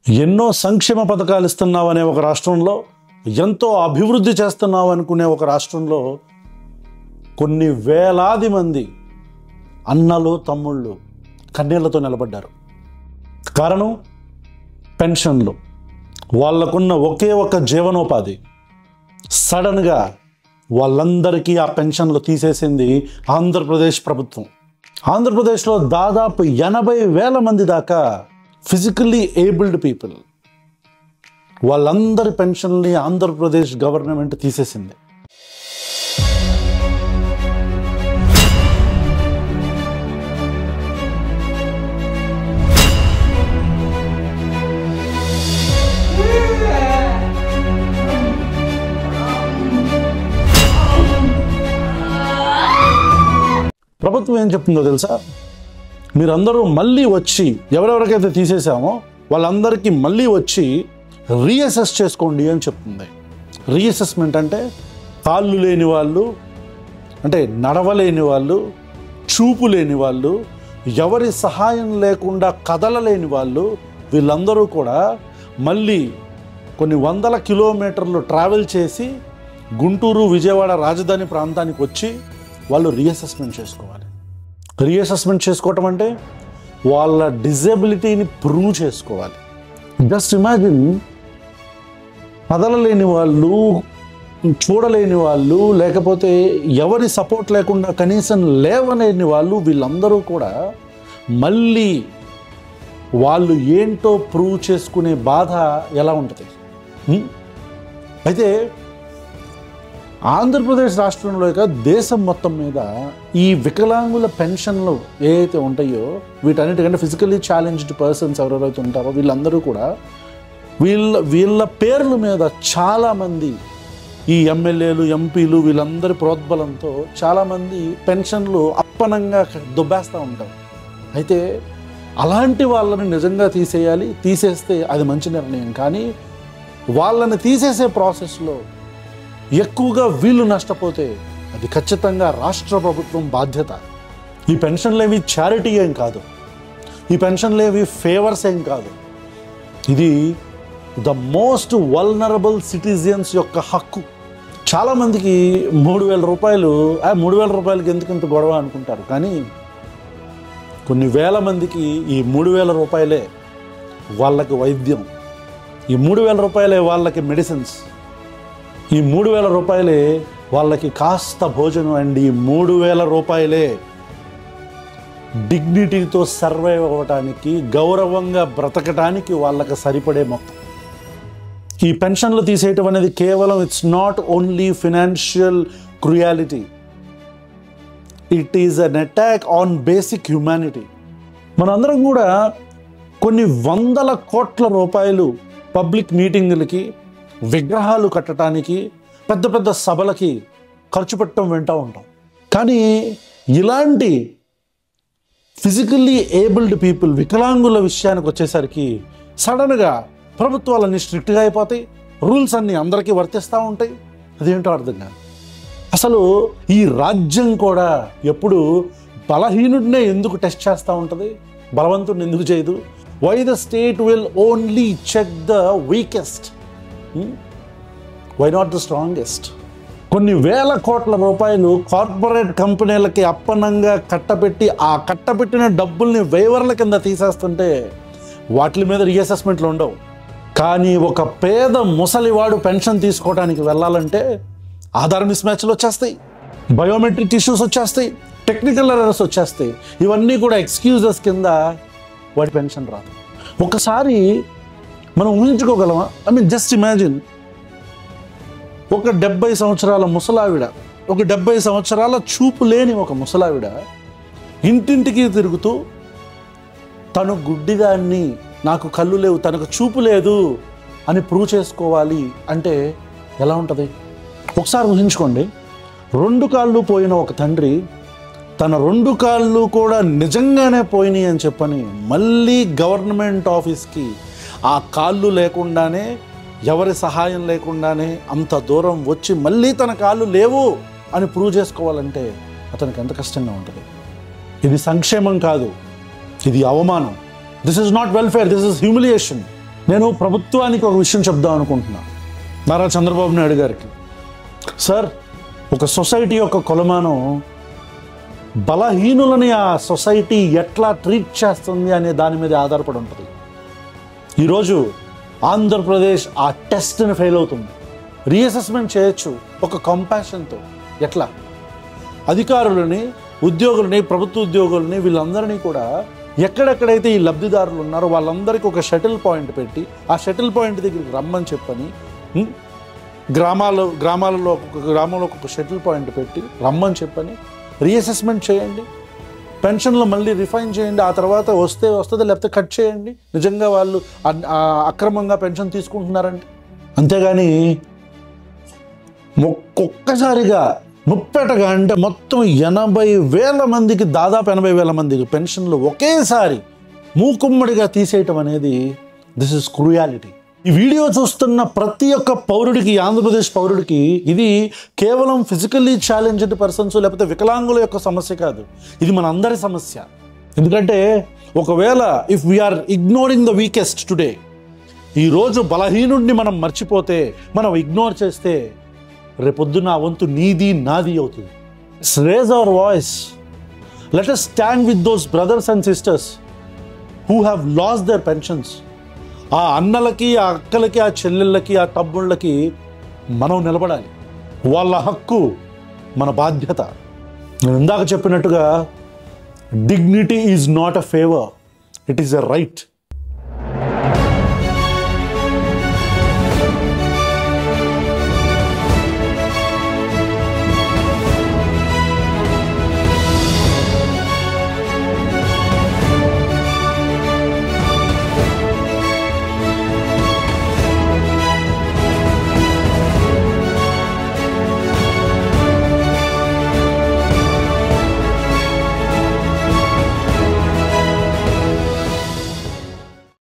ఎన్నో సంక్షేమ పథకాలు ఇస్తున్నావనే ఒక రాష్ట్రంలో, ఎంతో అభివృద్ధి చేస్తున్నావు అనుకునే ఒక రాష్ట్రంలో కొన్ని వేలాది మంది అన్నలు తమ్ముళ్ళు కన్నీళ్లతో నిలబడ్డారు. కారణం పెన్షన్లు. వాళ్ళకున్న ఒకే ఒక జీవనోపాధి సడన్గా వాళ్ళందరికీ ఆ పెన్షన్లు తీసేసింది ఆంధ్రప్రదేశ్ ప్రభుత్వం. ఆంధ్రప్రదేశ్లో దాదాపు 80,000 మంది దాకా ఫిజికల్లీ ఏబుల్డ్ పీపుల్, వాళ్ళందరి పెన్షన్ని ఆంధ్రప్రదేశ్ గవర్నమెంట్ తీసేసింది. ప్రభుత్వం ఏం చెప్తుందో తెలుసా? మీరందరూ మళ్ళీ వచ్చి, ఎవరెవరికైతే తీసేసామో వాళ్ళందరికీ మళ్ళీ వచ్చి రీఅసెస్ చేసుకోండి అని చెప్తుంది. రీఅసెస్మెంట్ అంటే కాళ్ళు లేని వాళ్ళు, అంటే నడవలేని వాళ్ళు, చూపు లేని వాళ్ళు, ఎవరి సహాయం లేకుండా కదలలేని వాళ్ళు, వీళ్ళందరూ కూడా మళ్ళీ కొన్ని వందల కిలోమీటర్లు ట్రావెల్ చేసి గుంటూరు, విజయవాడ రాజధాని ప్రాంతానికి వచ్చి వాళ్ళు రీఅసెస్మెంట్ చేసుకోవాలి. రీఅసెస్మెంట్ చేసుకోవటం అంటే వాళ్ళ డిజబిలిటీని ప్రూవ్ చేసుకోవాలి. జస్ట్ ఇమాజిన్, కదలలేని వాళ్ళు, చూడలేని వాళ్ళు, లేకపోతే ఎవరి సపోర్ట్ లేకుండా కనీసం లేవలేని వాళ్ళు, వీళ్ళందరూ కూడా మళ్ళీ వాళ్ళు ఏంటో ప్రూవ్ చేసుకునే బాధ ఎలా ఉంటుంది? అయితే ఆంధ్రప్రదేశ్ రాష్ట్రంలో దేశం మొత్తం మీద ఈ వికలాంగుల పెన్షన్లు ఏవైతే ఉంటాయో, వీటన్నిటికంటే ఫిజికల్లీ ఛాలెంజ్డ్ పర్సన్స్ ఎవరెవరైతే ఉంటారో వీళ్ళందరూ కూడా వీళ్ళ పేర్ల మీద చాలామంది, ఈ ఎమ్మెల్యేలు, ఎంపీలు, వీళ్ళందరి ప్రోద్బలంతో చాలామంది పెన్షన్లు అప్పనంగా దుబ్బేస్తూ ఉంటారు. అయితే అలాంటి వాళ్ళని నిజంగా తీసేయాలి. తీసేస్తే అది మంచి నిర్ణయం. కానీ వాళ్ళని తీసేసే ప్రాసెస్లో ఎక్కువగా వీళ్ళు నష్టపోతే అది ఖచ్చితంగా రాష్ట్ర ప్రభుత్వం బాధ్యత. ఈ పెన్షన్లు ఏవి చారిటీ ఏం కాదు, ఈ పెన్షన్లు ఏవి ఫేవర్స్ ఏం కాదు. ఇది ద మోస్ట్ వల్నరబుల్ సిటిజన్స్ యొక్క హక్కు. చాలామందికి 3,000 రూపాయలు, 3,000 రూపాయలకి ఎందుకు ఇంత గొడవ అనుకుంటారు. కానీ కొన్ని వేల మందికి ఈ 3,000 రూపాయలే వాళ్ళకి వైద్యం, ఈ 3,000 రూపాయలే వాళ్ళకి మెడిసిన్స్, ఈ 3,000 రూపాయలే వాళ్ళకి కాస్త భోజనం, అండ్ ఈ 3,000 రూపాయలే డిగ్నిటీతో సర్వైవ్ అవ్వటానికి, గౌరవంగా బ్రతకటానికి వాళ్ళకి సరిపడే మొత్తం. ఈ పెన్షన్లు తీసేయటం అనేది కేవలం it's not only financial cruelty, it is an attack on basic humanity. మనందరం కూడా కొన్ని 100 కోట్ల రూపాయలు పబ్లిక్ మీటింగులకి, విగ్రహాలు కట్టడానికి, పెద్ద పెద్ద సభలకి ఖర్చు పెట్టడం వింటూ ఉంటాం. కానీ ఇలాంటి ఫిజికల్లీ ఏబుల్డ్ పీపుల్, వికలాంగుల విషయానికి వచ్చేసరికి సడన్గా ప్రభుత్వాలన్నీ స్ట్రిక్ట్గా అయిపోతాయి, రూల్స్ అన్నీ అందరికీ వర్తిస్తూ ఉంటాయి. అదేంటో అర్థం కాదు. అసలు ఈ రాజ్యం కూడా ఎప్పుడు బలహీనుడినే ఎందుకు టెస్ట్ చేస్తూ ఉంటుంది, బలవంతుడిని ఎందుకు చేయదు? Why the state will only check the weakest, why not the strongest? కొన్ని వేల కోట్ల రూపాయలు కార్పొరేట్ కంపెనీలకి అప్పనంగా కట్టబెట్టి, ఆ కట్టబెట్టిన డబ్బుల్ని వేవర్ల కింద తీసేస్తుంటే వాటి మీద రీఅసెస్మెంట్లు ఉండవు. కానీ ఒక పేద ముసలివాడు పెన్షన్ తీసుకోవడానికి వెళ్ళాలంటే ఆధార్ మిస్ మ్యాచ్లు వచ్చేస్తాయి, బయోమెట్రిక్ ఇష్యూస్ వచ్చేస్తాయి, టెక్నికల్ ఎర్రర్స్ వచ్చేస్తాయి. ఇవన్నీ కూడా ఎక్స్క్యూజెస్ కింద వాడి పెన్షన్ రాదు. ఒకసారి మనం ఊహించుకోగలమా? జస్ట్ ఇమాజిన్, ఒక 70 సంవత్సరాల ముసలావిడ, ఒక 70 సంవత్సరాల చూపు లేని ఒక ముసలావిడ ఇంటింటికి తిరుగుతూ తను గుడ్డిదాన్ని, నాకు కళ్ళు లేవు, తనకు చూపు లేదు అని ప్రూవ్ చేసుకోవాలి అంటే ఎలా ఉంటుంది? ఒకసారి ఊహించుకోండి. 2 కాళ్ళు పోయిన ఒక తండ్రి తన 2 కాళ్ళు కూడా నిజంగానే పోయినాయి అని చెప్పని మళ్ళీ గవర్నమెంట్ ఆఫీస్కి ఆ కాళ్ళు లేకుండానే, ఎవరి సహాయం లేకుండానే అంత దూరం వచ్చి మళ్ళీ తన కాళ్ళు లేవు అని ప్రూవ్ చేసుకోవాలంటే అతనికి ఎంత కష్టంగా ఉంటుంది. ఇది సంక్షేమం కాదు, ఇది అవమానం. This is not welfare, this is humiliation. నేను ప్రభుత్వానికి ఒక విషయం చెప్దాం అనుకుంటున్నాను, నారా చంద్రబాబు నాయుడు గారికి. సార్, ఒక సొసైటీ యొక్క కొలమానం బలహీనులని ఆ సొసైటీ ఎట్లా ట్రీట్ చేస్తుంది అనే దాని మీద ఆధారపడి ఉంటుంది. ఈరోజు ఆంధ్రప్రదేశ్ ఆ టెస్ట్ని ఫెయిల్ అవుతుంది. రీఅసెస్మెంట్ చేయొచ్చు ఒక కంపాషన్తో. ఎట్లా అధికారులని, ఉద్యోగులని, ప్రభుత్వ ఉద్యోగులని, వీళ్ళందరినీ కూడా ఎక్కడెక్కడైతే ఈ లబ్ధిదారులు ఉన్నారో వాళ్ళందరికీ ఒక షటిల్ పాయింట్ పెట్టి ఆ షటిల్ పాయింట్ దగ్గరికి రమ్మని చెప్పని, గ్రామాలలో ఒక షటిల్ పాయింట్ పెట్టి రమ్మని చెప్పని రీఅసెస్మెంట్ చేయండి. పెన్షన్లు మళ్ళీ రిఫైన్ చేయండి. ఆ తర్వాత వస్తుంది, లేకపోతే కట్ చేయండి. నిజంగా వాళ్ళు అక్రమంగా పెన్షన్ తీసుకుంటున్నారంటే. అంతేగాని ఒక్కసారిగా ముప్పేటగా అంటే మొత్తం 80,000 మందికి, దాదాపు 80,000 మందికి పెన్షన్లు ఒకేసారి మూకుమ్మడిగా తీసేయటం అనేది దిస్ ఇస్ క్రూయాలిటీ. ఈ వీడియో చూస్తున్న ప్రతి ఒక్క పౌరుడికి, ఆంధ్రప్రదేశ్ పౌరుడికి, ఇది కేవలం ఫిజికల్లీ ఛాలెంజ్డ్ పర్సన్స్ లేకపోతే వికలాంగుల యొక్క సమస్య కాదు, ఇది మన అందరి సమస్య. ఎందుకంటే ఒకవేళ if we are ignoring the weakest today, ఈరోజు బలహీనుడిని మనం మర్చిపోతే, మనం ఇగ్నోర్ చేస్తే, రేపొద్దున ఆ వంతు నీది నాది అవుతుంది. Raise our voice, let us stand with those brothers and sisters who have lost their pensions. ఆ అన్నలకి, ఆ అక్కలకి, ఆ చెల్లెళ్ళకి, ఆ తమ్ముళ్ళకి మనం నిలబడాలి. వాళ్ళ హక్కు మన బాధ్యత. నేను ఇందాక చెప్పినట్టుగా dignity is not a favour, it is a right.